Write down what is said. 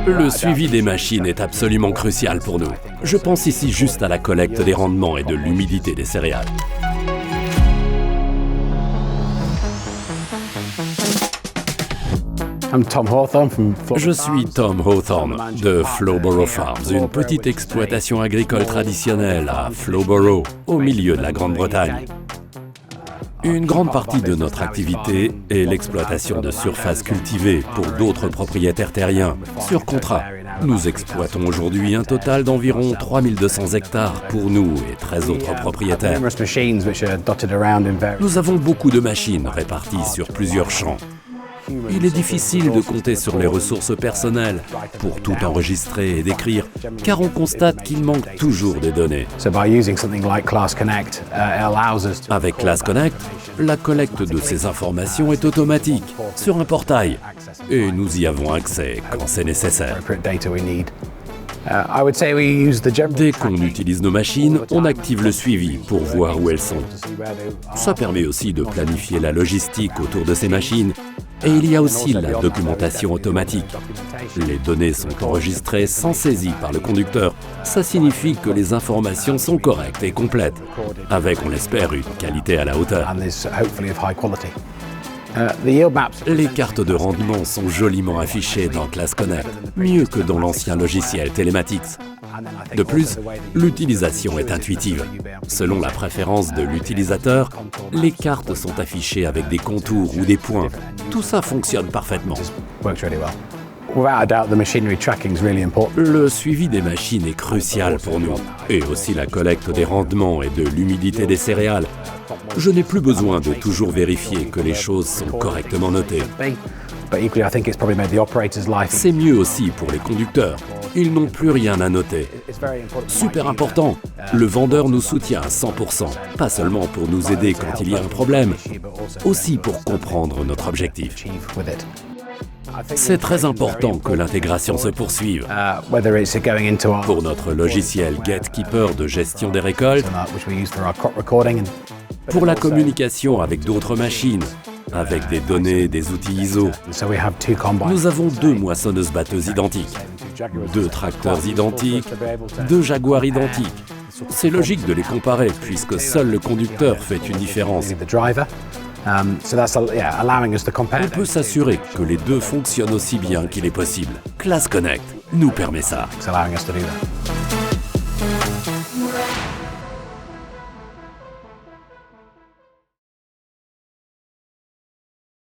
Le suivi des machines est absolument crucial pour nous. Je pense ici juste à la collecte des rendements et de l'humidité des céréales. Je suis Tom Hawthorne de Flowborough Farms, une petite exploitation agricole traditionnelle à Flowborough, au milieu de la Grande-Bretagne. Une grande partie de notre activité est l'exploitation de surfaces cultivées pour d'autres propriétaires terriens, sur contrat. Nous exploitons aujourd'hui un total d'environ 3200 hectares pour nous et 13 autres propriétaires. Nous avons beaucoup de machines réparties sur plusieurs champs. Il est difficile de compter sur les ressources personnelles pour tout enregistrer et décrire, car on constate qu'il manque toujours des données. Avec Class Connect, la collecte de ces informations est automatique, sur un portail, et nous y avons accès quand c'est nécessaire. Dès qu'on utilise nos machines, on active le suivi pour voir où elles sont. Ça permet aussi de planifier la logistique autour de ces machines. Et il y a aussi la documentation automatique. Les données sont enregistrées sans saisie par le conducteur. Ça signifie que les informations sont correctes et complètes, avec, on l'espère, une qualité à la hauteur. Les cartes de rendement sont joliment affichées dans Class Connect, mieux que dans l'ancien logiciel Telematics. De plus, l'utilisation est intuitive. Selon la préférence de l'utilisateur, les cartes sont affichées avec des contours ou des points. Tout ça fonctionne parfaitement. Le suivi des machines est crucial pour nous, et aussi la collecte des rendements et de l'humidité des céréales. Je n'ai plus besoin de toujours vérifier que les choses sont correctement notées. C'est mieux aussi pour les conducteurs. Ils n'ont plus rien à noter. Super important, le vendeur nous soutient à 100%, pas seulement pour nous aider quand il y a un problème, aussi pour comprendre notre objectif. C'est très important que l'intégration se poursuive. Pour notre logiciel GetKeeper de gestion des récoltes, pour la communication avec d'autres machines, avec des données, des outils ISO. Nous avons 2 moissonneuses-batteuses identiques, 2 tracteurs identiques, 2 Jaguars identiques. C'est logique de les comparer puisque seul le conducteur fait une différence. On peut s'assurer que les deux fonctionnent aussi bien qu'il est possible. Class Connect nous permet ça.